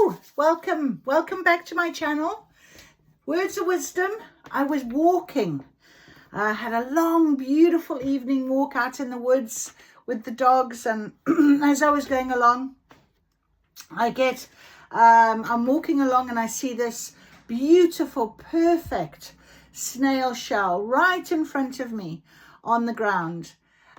Hello, welcome back to my channel. Words of wisdom. I was walking. I had a long, beautiful evening walk out in the woods with the dogs, and as I was going along, I'm walking along and I see this beautiful, perfect snail shell right in front of me on the ground.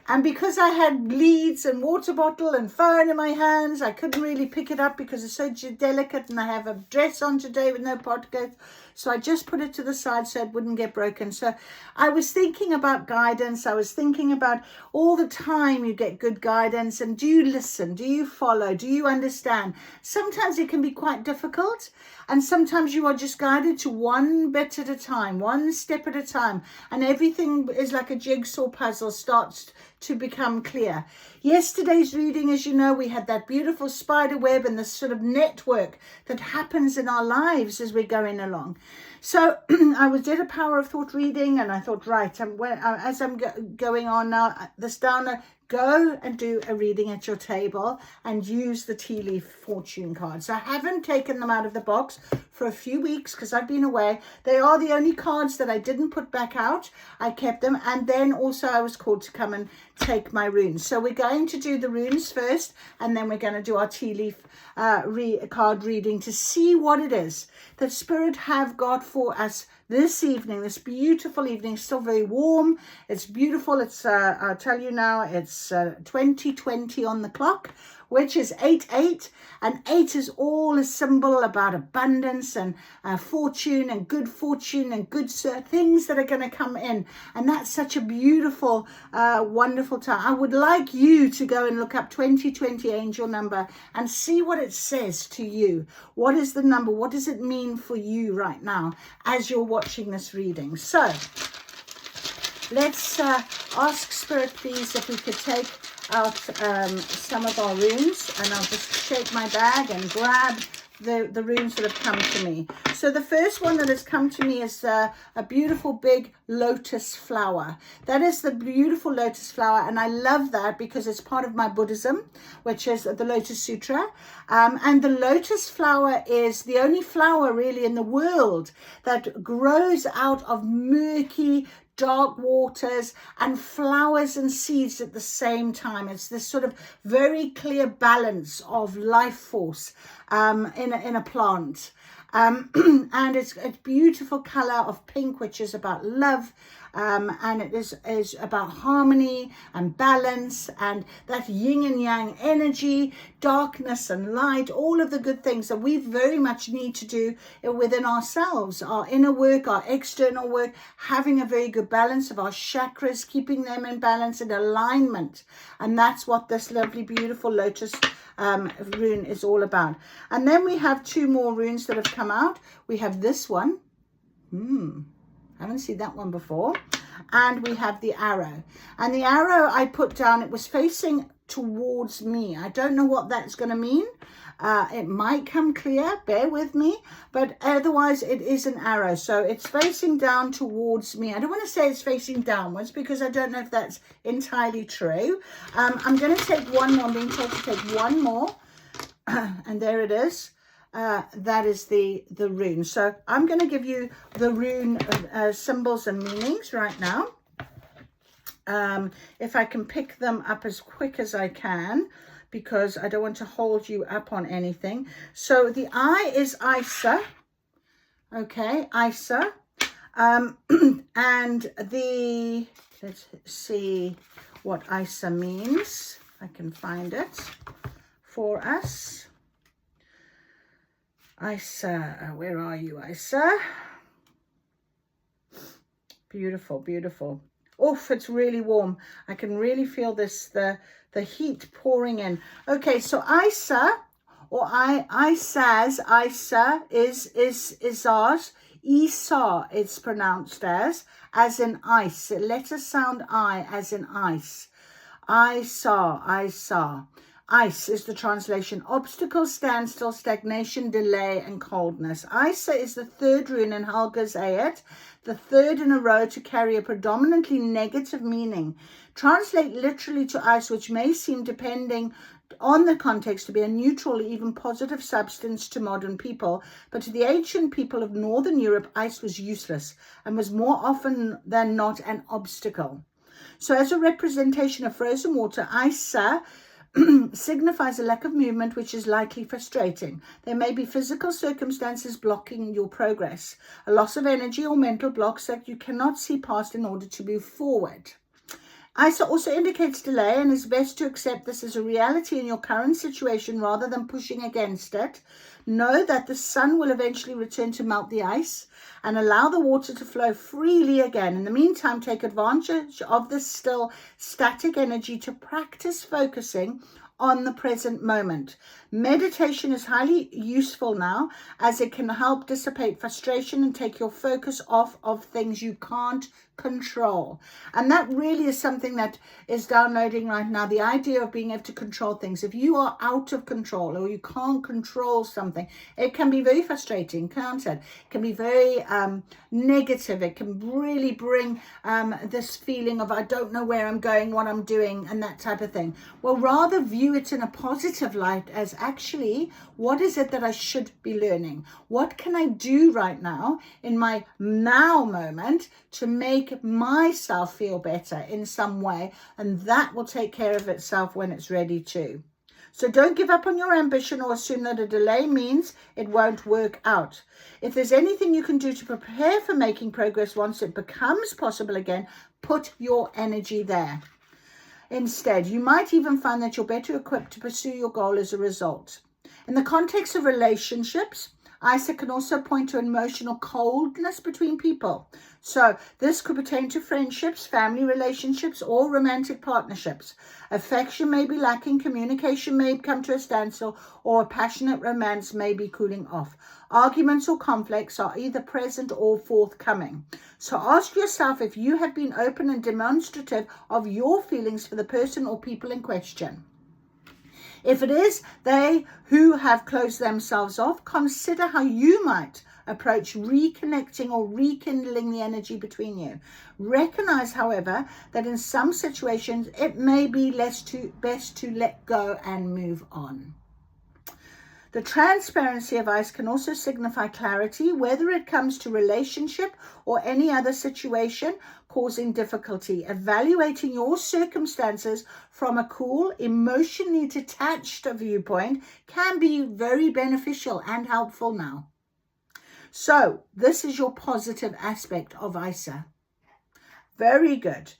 And because I had leads and water bottle and phone in my hands, I couldn't really pick it up because it's so delicate, and I have a dress on today with no pockets. So I just put it to the side so it wouldn't get broken. So I was thinking about guidance. I was thinking about all the time you get good guidance, and do you listen? Do you follow? Do you understand? Sometimes it can be quite difficult, and sometimes you are just guided to one bit at a time, one step at a time, and everything is like a jigsaw puzzle starts to become clear. Yesterday's reading, as you know, we had that beautiful spider web and this sort of network that happens in our lives as we're going along. So I did a power of thought reading, and I thought, right, as I'm going on now, this down, go and do a reading at your table and use the tea leaf fortune cards. I haven't taken them out of the box for a few weeks because I've been away. They are the only cards that I didn't put back out. I kept them, and then also I was called to come and take my runes. So we're going to do the runes first, and then we're going to do our tea leaf card reading to see what it is that Spirit have got for us this evening, this beautiful evening. It's still very warm. It's beautiful. It's I'll tell you now, it's 2020 on the clock, which is 8/8, and 8 is all a symbol about abundance and fortune and good things that are going to come in. And that's such a beautiful, wonderful time. I would like you to go and look up 2020 angel number and see what it says to you. What is the number? What does it mean for you right now as you're watching this reading? So let's ask Spirit, please, if we could take out some of our runes, and I'll just shake my bag and grab the runes that have come to me. So the first one that has come to me is a beautiful big lotus flower. That is the beautiful lotus flower, and I love that because it's part of my Buddhism, which is the Lotus Sutra. And the lotus flower is the only flower really in the world that grows out of murky, dark waters and flowers and seeds at the same time. It's this sort of very clear balance of life force in a plant. And it's a beautiful color of pink, which is about love, and it is about harmony and balance and that yin and yang energy, darkness and light, all of the good things that we very much need to do within ourselves, our inner work, our external work, having a very good balance of our chakras, keeping them in balance and alignment. And that's what this lovely, beautiful lotus rune is all about. And then we have two more runes that have come out. We have this one. Haven't seen that one before. And we have the arrow. And the arrow I put down, it was facing towards me. I don't know what that's going to mean. It might come clear, bear with me, but otherwise it is an arrow. So it's facing down towards me. I don't want to say it's facing downwards because I don't know if that's entirely true. I'm going to take one more. I'm being told to take one more. And there it is. That is the rune. So I'm going to give you the rune symbols and meanings right now. If I can pick them up as quick as I can, because I don't want to hold you up on anything. So the I is Isa. Okay, Isa. And let's see what Isa means. I can find it for us. Isa, where are you, Isa? Beautiful, beautiful. Oof, it's really warm. I can really feel this, the heat pouring in. Okay, so Isa, or Isa's, Isa is ours. Esau, it's pronounced as in ice. Letter sound I, as in ice. I saw. Ice is the translation. Obstacle, standstill, stagnation, delay, and coldness. Isa is the third rune in Helga's Ayat, the third in a row to carry a predominantly negative meaning. Translate literally to ice, which may seem, depending on the context to be a neutral, even positive substance to modern people, but to the ancient people of Northern Europe, ice was useless and was more often than not an obstacle. So as a representation of frozen water, ice signifies a lack of movement, which is likely frustrating. There may be physical circumstances blocking your progress, a loss of energy or mental blocks that you cannot see past in order to move forward. ISA also indicates delay, and it's best to accept this as a reality in your current situation rather than pushing against it. Know that the sun will eventually return to melt the ice and allow the water to flow freely again. In the meantime, take advantage of this still static energy to practice focusing on the present moment. Meditation is highly useful now, as it can help dissipate frustration and take your focus off of things you can't control. And that really is something that is downloading right now, the idea of being able to control things. If you are out of control or you can't control something, it can be very frustrating, can't it? It can be very negative. It can really bring this feeling of I don't know where I'm going, what I'm doing, and that type of thing. Well, rather view it in a positive light as actually, what is it that I should be learning? What can I do right now in my now moment to make myself feel better in some way? And that will take care of itself when it's ready to. So don't give up on your ambition or assume that a delay means it won't work out. If there's anything you can do to prepare for making progress once it becomes possible again, put your energy there. Instead, you might even find that you're better equipped to pursue your goal as a result. In the context of relationships, ISA can also point to emotional coldness between people. So this could pertain to friendships, family relationships, or romantic partnerships. Affection may be lacking, communication may come to a standstill, or a passionate romance may be cooling off. Arguments or conflicts are either present or forthcoming. So ask yourself if you have been open and demonstrative of your feelings for the person or people in question. If it is they who have closed themselves off, consider how you might approach reconnecting or rekindling the energy between you. Recognize, however, that in some situations it may be best to let go and move on. The transparency of ice can also signify clarity, whether it comes to relationship or any other situation causing difficulty. Evaluating your circumstances from a cool, emotionally detached viewpoint can be very beneficial and helpful now. So this is your positive aspect of ISA. Very good.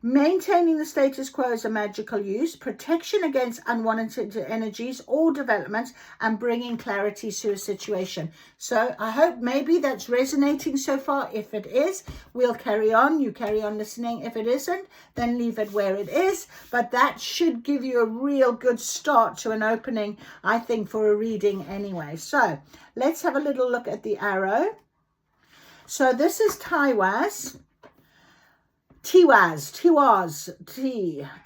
Maintaining the status quo is a magical use, protection against unwanted energies or developments, and bringing clarity to a situation. So I hope maybe that's resonating so far. If it is, we'll carry on. You carry on listening. If it isn't, then leave it where it is. But that should give you a real good start to an opening, I think, for a reading anyway. So let's have a little look at the arrow. So this is Tiwaz. Tiwaz.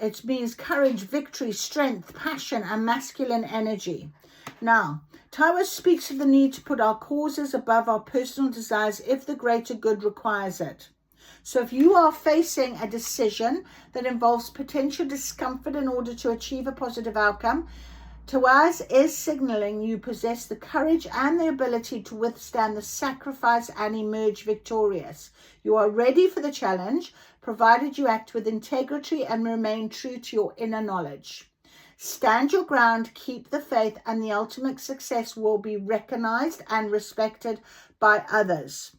It means courage, victory, strength, passion, and masculine energy. Now, Tiwaz speaks of the need to put our causes above our personal desires if the greater good requires it. So if you are facing a decision that involves potential discomfort in order to achieve a positive outcome, Tiwaz is signaling you possess the courage and the ability to withstand the sacrifice and emerge victorious. You are ready for the challenge, provided you act with integrity and remain true to your inner knowledge. Stand your ground, keep the faith, and the ultimate success will be recognized and respected by others.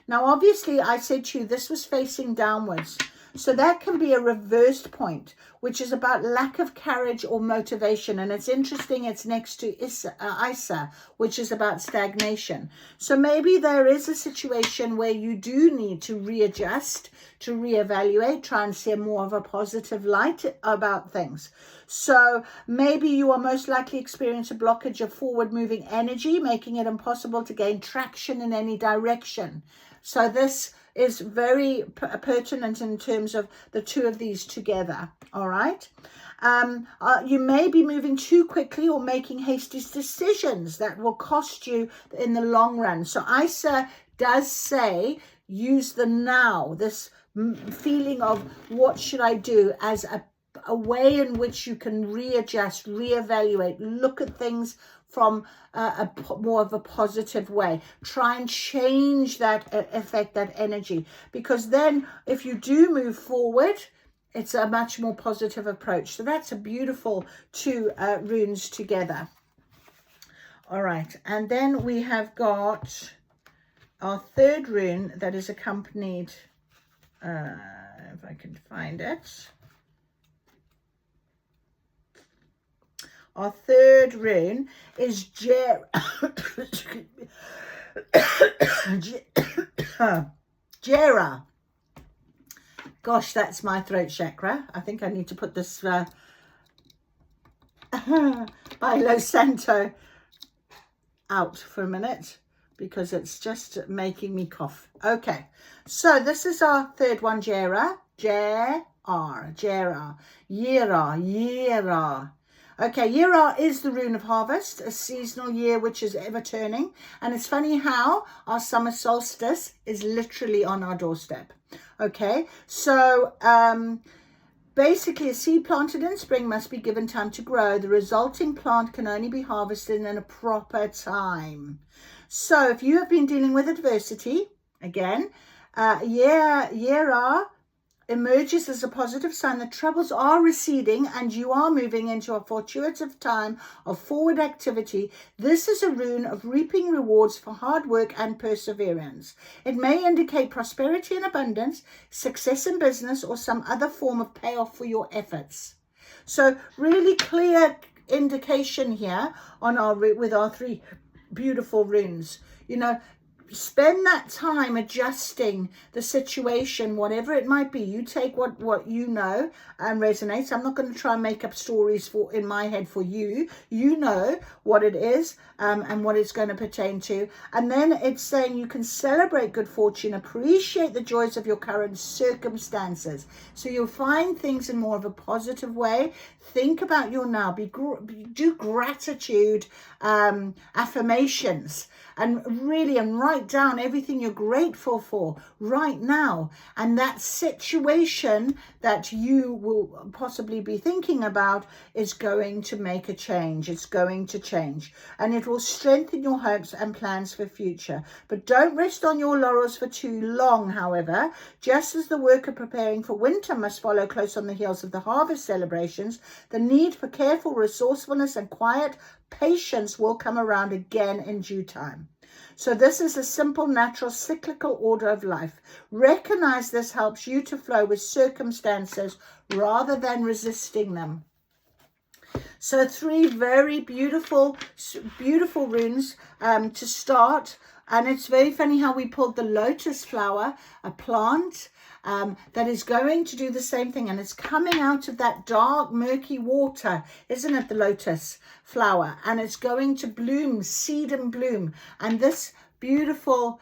Now, obviously, I said to you, this was facing downwards. So that can be a reversed point, which is about lack of courage or motivation. And it's interesting, it's next to ISA, which is about stagnation. So maybe there is a situation where you do need to readjust, to reevaluate, try and see more of a positive light about things. So maybe you are most likely experience a blockage of forward moving energy, making it impossible to gain traction in any direction. So this is very pertinent in terms of the two of these together. All right. You may be moving too quickly or making hasty decisions that will cost you in the long run. So ISA does say use the now, this feeling of what should I do as a a way in which you can readjust, reevaluate, look at things from more of a positive way. Try and change that effect, that energy, because then if you do move forward, it's a much more positive approach. So that's a beautiful 2 runes together. All right, and then we have got our 3rd rune that is accompanied, if I can find it. Our 3rd rune is Jera. Gosh, that's my throat chakra. I think I need to put this Palo Santo out for a minute because it's just making me cough. Okay, so this is our 3rd one, Jera. Yera. Okay, Yera is the rune of harvest, a seasonal year which is ever turning. And it's funny how our summer solstice is literally on our doorstep. Okay, so basically a seed planted in spring must be given time to grow. The resulting plant can only be harvested in a proper time. So if you have been dealing with adversity, again, Yera emerges as a positive sign that troubles are receding and you are moving into a fortuitous time of forward activity. This is a rune of reaping rewards for hard work and perseverance. It may indicate prosperity and abundance, success in business, or some other form of payoff for your efforts. So really clear indication here on with our 3 beautiful runes. You know, spend that time adjusting the situation, whatever it might be. You take what you know and resonates. I'm not going to try and make up stories in my head for you. You know what it is and what it's going to pertain to. And then it's saying you can celebrate good fortune, appreciate the joys of your current circumstances. So you'll find things in more of a positive way. Think about your now. Do gratitude affirmations. And write down everything you're grateful for right now. And that situation that you will possibly be thinking about is going to make a change. It's going to change. And it will strengthen your hopes and plans for future. But don't rest on your laurels for too long, however. Just as the work of preparing for winter must follow close on the heels of the harvest celebrations, the need for careful resourcefulness and quiet patience will come around again in due time. So this is a simple, natural, cyclical order of life. Recognize this helps you to flow with circumstances rather than resisting them. So 3 very beautiful runes to start. And it's very funny how we pulled the lotus flower, a plant that is going to do the same thing. And it's coming out of that dark, murky water, isn't it, the lotus flower? And it's going to bloom, seed and bloom. And this beautiful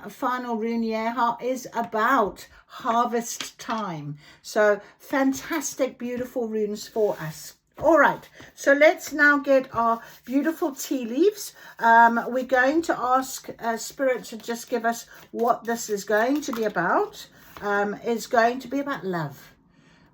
final rune Yeha is about harvest time. So fantastic, beautiful runes for us. All right, so let's now get our beautiful tea leaves. We're going to ask Spirit to just give us what this is going to be about. It's going to be about love.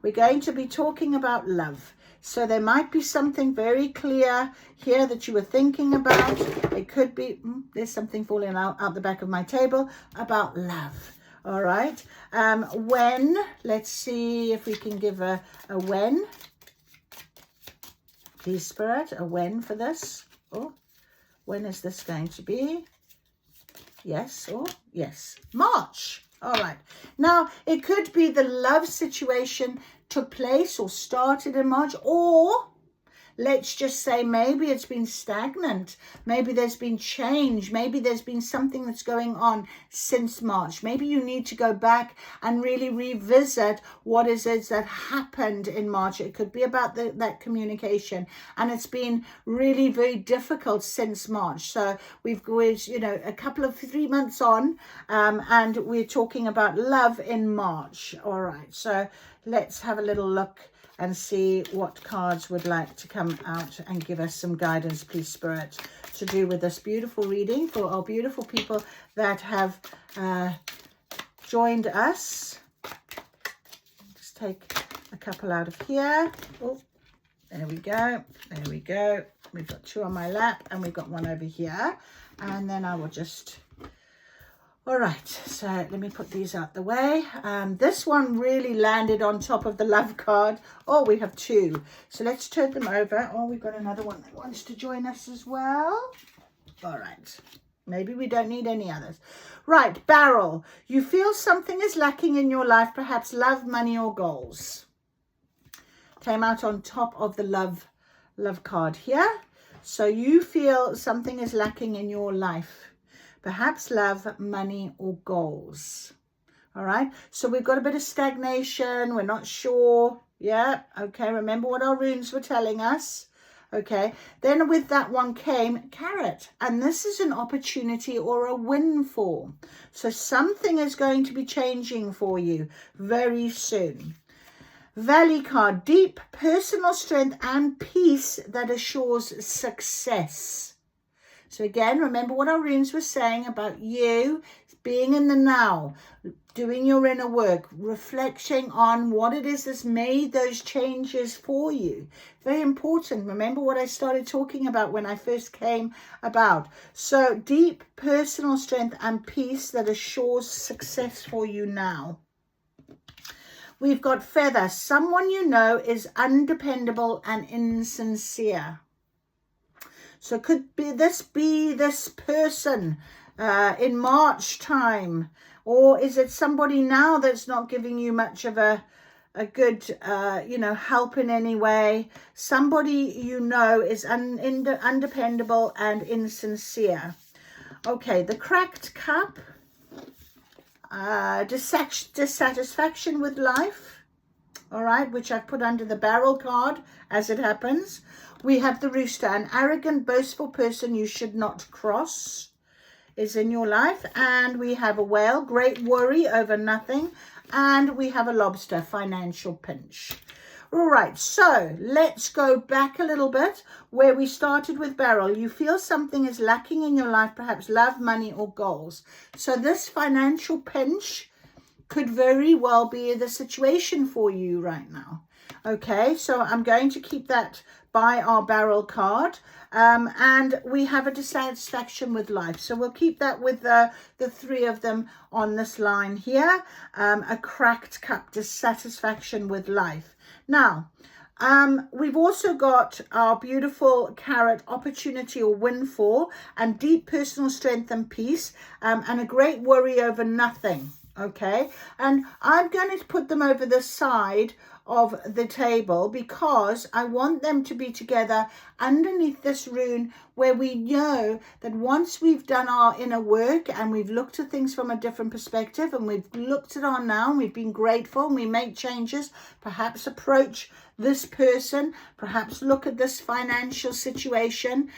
We're going to be talking about love. So there might be something very clear here that you were thinking about. It could be, there's something falling out the back of my table about love. All right, when, let's see if we can give a when. Please, Spirit, a when for this. Oh, when is this going to be? Yes, or yes, March. All right. Now, it could be the love situation took place or started in March, or let's just say maybe it's been stagnant. Maybe there's been change. Maybe there's been something that's going on since March. Maybe you need to go back and really revisit what is it that happened in March. It could be about that communication. And it's been really very difficult since March. So we've a couple of 3 months on and we're talking about love in March. All right. So let's have a little look and see what cards would like to come out and give us some guidance, please, Spirit, to do with this beautiful reading for our beautiful people that have joined us. Just take a couple out of here. Oh, there we go. There we go. We've got 2 on my lap and we've got 1 over here. And then I will just... All right, so let me put these out the way. This one really landed on top of the love card. Oh, we have 2. So let's turn them over. Oh, we've got another one that wants to join us as well. All right. Maybe we don't need any others. Right, barrel. You feel something is lacking in your life, perhaps love, money, or goals. Came out on top of the love card here. So you feel something is lacking in your life. Perhaps love, money, or goals. All right. So we've got a bit of stagnation. We're not sure. Yeah. Okay. Remember what our runes were telling us. Okay. Then with that one came carrot. And this is an opportunity or a windfall. So something is going to be changing for you very soon. Valley card. Deep personal strength and peace that assures success. So again, remember what our runes were saying about you being in the now, doing your inner work, reflecting on what it is that's made those changes for you. Very important. Remember what I started talking about when I first came about. So deep personal strength and peace that assures success for you now. We've got feather. Someone you know is undependable and insincere. So could be this person in March time, or is it somebody now that's not giving you much of a good, help in any way? Somebody you know is undependable and insincere. Okay, the cracked cup, dissatisfaction with life. All right, which I've put under the barrel card as it happens. We have the rooster, an arrogant, boastful person you should not cross is in your life. And we have a whale, great worry over nothing. And we have a lobster, financial pinch. All right, so let's go back a little bit where we started with barrel. You feel something is lacking in your life, perhaps love, money, or goals. So this financial pinch could very well be the situation for you right now. Okay, so I'm going to keep that by our barrel card. And we have a dissatisfaction with life. So we'll keep that with the 3 of them on this line here. A cracked cup, dissatisfaction with life. Now, we've also got our beautiful carrot, opportunity or windfall, and deep personal strength and peace, and a great worry over nothing. Okay, and I'm going to put them over the side of the table because I want them to be together underneath this rune, where we know that once we've done our inner work and we've looked at things from a different perspective, and we've looked at our now and we've been grateful and we make changes, perhaps approach this person, perhaps look at this financial situation,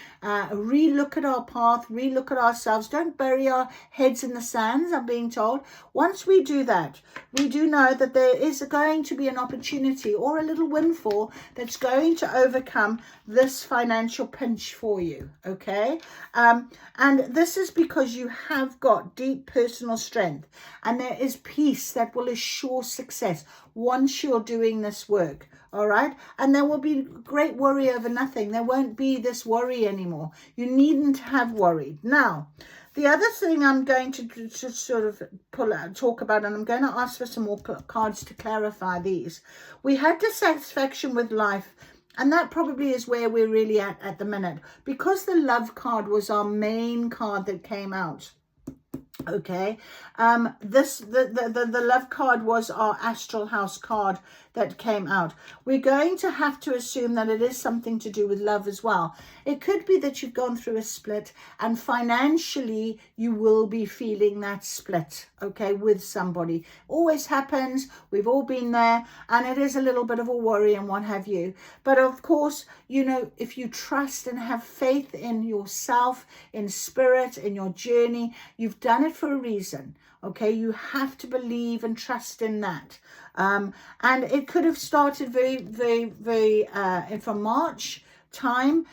re-look at our path, re-look at ourselves. Don't bury our heads in the sands, I'm being told. Once we do that, we do know that there is going to be an opportunity or a little windfall that's going to overcome this financial pinch for you, okay? And this is because you have got deep personal strength, and there is peace that will assure success once you're doing this work. All right. And there will be great worry over nothing. There won't be this worry anymore. You needn't have worried. Now, the other thing I'm going to sort of talk about, and I'm going to ask for some more cards to clarify these. We had dissatisfaction with life, and that probably is where we're really at the minute, because the love card was our main card that came out. Okay, the love card was our astral house card that came out. We're going to have to assume that it is something to do with love as well. It could be that you've gone through a split, and financially you will be feeling that split, okay, with somebody. Always happens. We've all been there, and it is a little bit of a worry and what have you. But of course, you know, if you trust and have faith in yourself, in spirit, in your journey, you've done it for a reason. Okay, you have to believe and trust in that. And it could have started very from March time,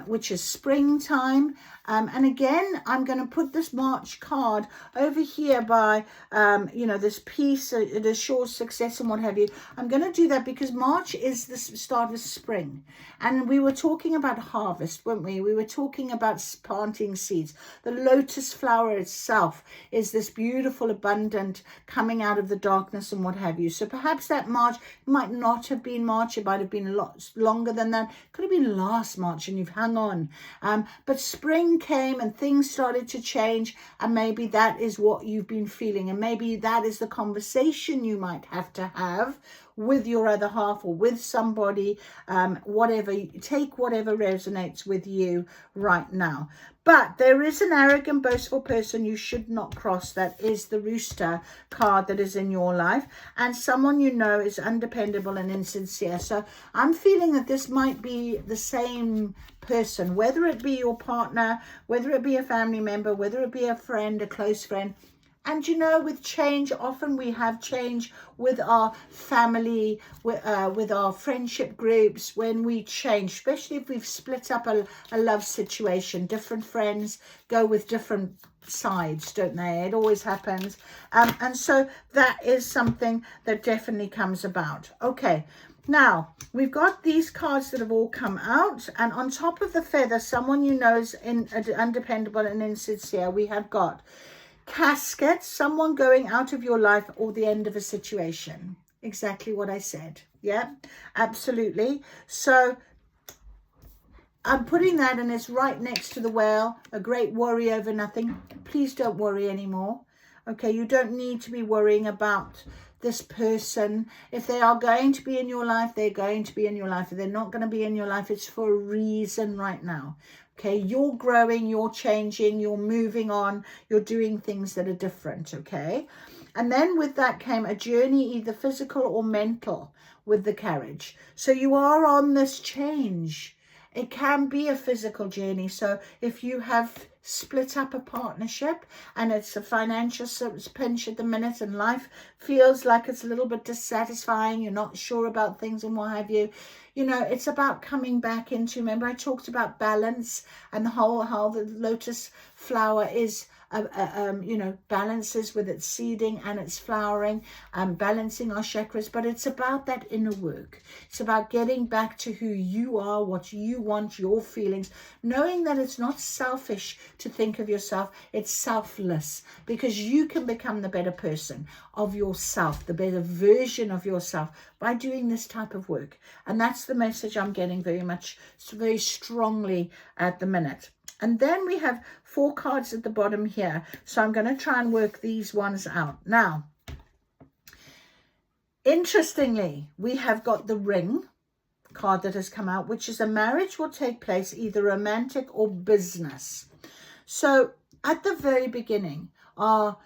which is springtime, And again, I'm going to put this March card over here by, this peace, the assured success and what have you. I'm going to do that because March is the start of spring. And we were talking about harvest, weren't we? We were talking about planting seeds. The lotus flower itself is this beautiful, abundant coming out of the darkness and what have you. So perhaps that March might not have been March. It might have been a lot longer than that. Could have been last March and you've hung on. But spring came and things started to change. And maybe that is what you've been feeling. And maybe that is the conversation you might have to have with your other half or with somebody, whatever. Take whatever resonates with you right now. But there is an arrogant, boastful person you should not cross. That is the Rooster card that is in your life. And someone you know is undependable and insincere. So I'm feeling that this might be the same person, whether it be your partner, whether it be a family member, whether it be a friend, a close friend. And with change, often we have change with our family, with our friendship groups, when we change, especially if we've split up a love situation. Different friends go with different sides, don't they? It always happens. And so that is something that definitely comes about. Okay. Now, we've got these cards that have all come out. And on top of the feather, someone you know is undependable and insincere. We have got casket, someone going out of your life, or the end of a situation. Exactly what I said. Yeah, absolutely. So I'm putting that, and it's right next to the whale, a great worry over nothing. Please don't worry anymore. Okay, you don't need to be worrying about this person. If they are going to be in your life, they're going to be in your life. If they're not going to be in your life, it's for a reason right now. Okay, you're growing, you're changing, you're moving on, you're doing things that are different, okay? And then with that came a journey, either physical or mental, with the carriage. So you are on this change. It can be a physical journey. So if you have split up a partnership and it's a financial pinch at the minute and life feels like it's a little bit dissatisfying, you're not sure about things and what have you, it's about coming back into, remember I talked about balance and how the lotus flower is balances with its seeding and its flowering, balancing our chakras. But it's about that inner work. It's about getting back to who you are, what you want, your feelings, knowing that it's not selfish to think of yourself. It's selfless, because you can become the better person of yourself, the better version of yourself by doing this type of work. And that's the message I'm getting very strongly at the minute. And then we have 4 cards at the bottom here. So I'm going to try and work these ones out. Now, interestingly, we have got the Ring card that has come out, which is a marriage will take place, either romantic or business. So at the very beginning, our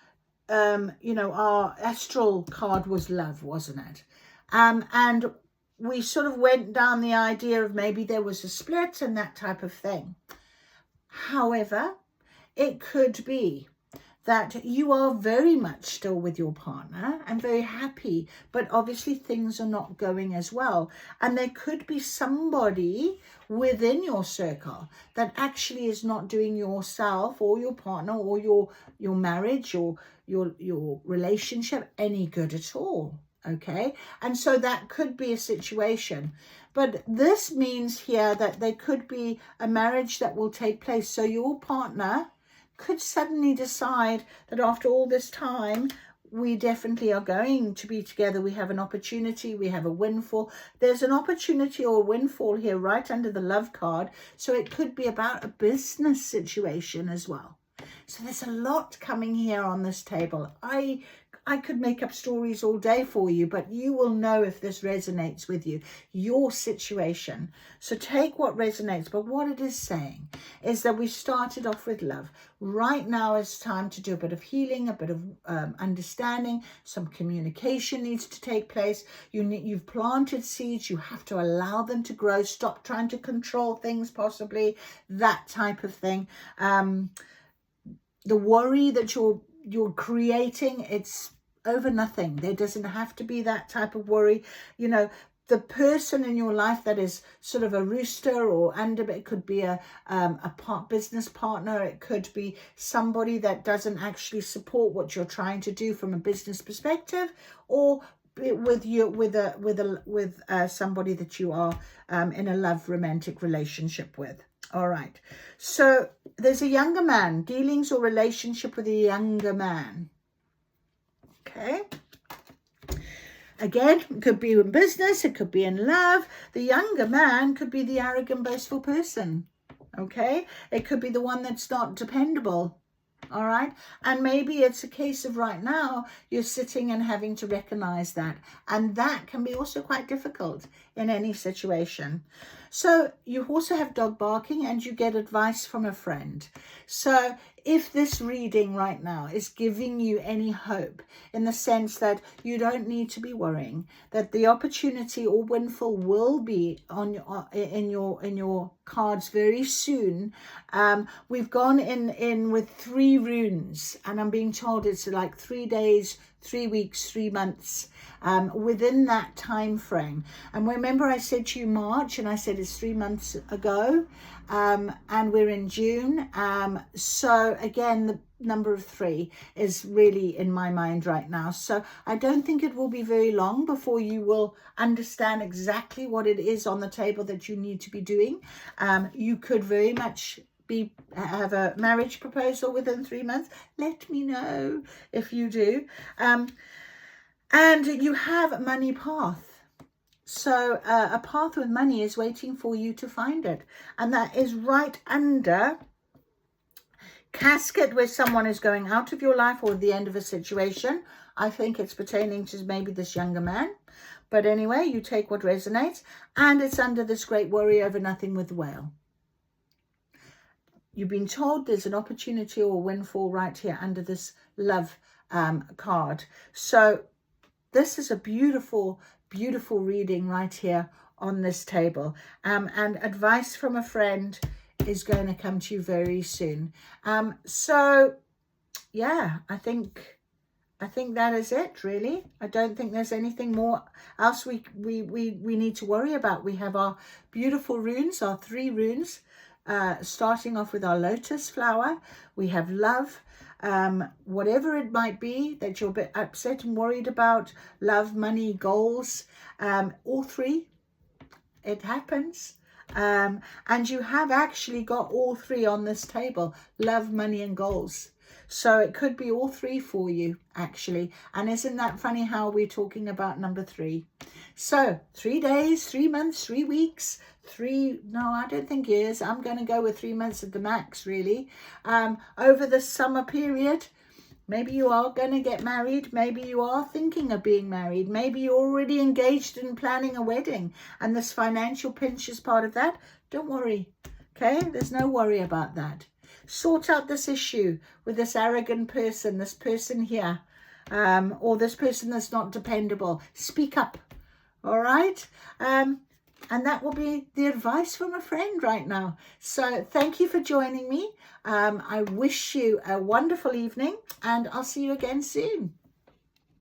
astral card was love, wasn't it? And we sort of went down the idea of maybe there was a split and that type of thing. However, it could be that you are very much still with your partner and very happy, but obviously things are not going as well. And there could be somebody within your circle that actually is not doing yourself or your partner or your marriage or your relationship any good at all. Okay, and so that could be a situation. But this means here that there could be a marriage that will take place. So your partner could suddenly decide that after all this time, we definitely are going to be together. We have an opportunity. We have a windfall. There's an opportunity or a windfall here right under the love card. So it could be about a business situation as well. So there's a lot coming here on this table. I could make up stories all day for you, but you will know if this resonates with you, your situation. So take what resonates. But what it is saying is that we started off with love. Right now it's time to do a bit of healing, a bit of understanding. Some communication needs to take place. You've planted seeds. You have to allow them to grow. Stop trying to control things, possibly, that type of thing. The worry that you're creating, it's over nothing. There doesn't have to be that type of worry. the person in your life that is sort of a rooster or under, it could be a business partner, it could be somebody that doesn't actually support what you're trying to do from a business perspective, or with somebody that you are in a love romantic relationship with. All right, so there's a younger man, dealings or relationship with a younger man. Okay. Again, it could be in business, it could be in love. The younger man could be the arrogant, boastful person. Okay, it could be the one that's not dependable. All right, and maybe it's a case of right now you're sitting and having to recognize that, and that can be also quite difficult in any situation. So you also have dog barking, and you get advice from a friend. So if this reading right now is giving you any hope, in the sense that you don't need to be worrying, that the opportunity or windfall will be in your cards very soon. We've gone in with 3 runes, and I'm being told it's like 3 days, 3 weeks, 3 months, within that time frame. And remember, I said to you March, and I said it's 3 months ago, and we're in June. So again, the number of 3 is really in my mind right now. So I don't think it will be very long before you will understand exactly what it is on the table that you need to be doing. You could very much have a marriage proposal within 3 months. Let me know if you do. And you have money path. So a path with money is waiting for you to find it. And that is right under casket, where someone is going out of your life or the end of a situation. I think it's pertaining to maybe this younger man. But anyway, you take what resonates. And it's under this great worry over nothing with the whale. You've been told there's an opportunity or windfall right here under this love card. So this is a beautiful, beautiful reading right here on this table. And advice from a friend is going to come to you very soon. So yeah, I think that is it, really. I don't think there's anything more else we need to worry about. We have our beautiful runes, our 3 runes. Starting off with our lotus flower, we have love, whatever it might be that you're a bit upset and worried about, love, money, goals, all 3, it happens. And you have actually got all 3 on this table, love, money and goals. So it could be all 3 for you, actually. And isn't that funny how we're talking about number 3? So 3 days, 3 months, 3 weeks, no, I don't think years. I'm going to go with 3 months at the max, really. Over the summer period, maybe you are going to get married. Maybe you are thinking of being married. Maybe you're already engaged in planning a wedding, and this financial pinch is part of that. Don't worry, okay? There's no worry about that. Sort out this issue with this arrogant person, this person here, or this person that's not dependable. Speak up, all right? And that will be the advice from a friend right now. So thank you for joining me. I wish you a wonderful evening, and I'll see you again soon.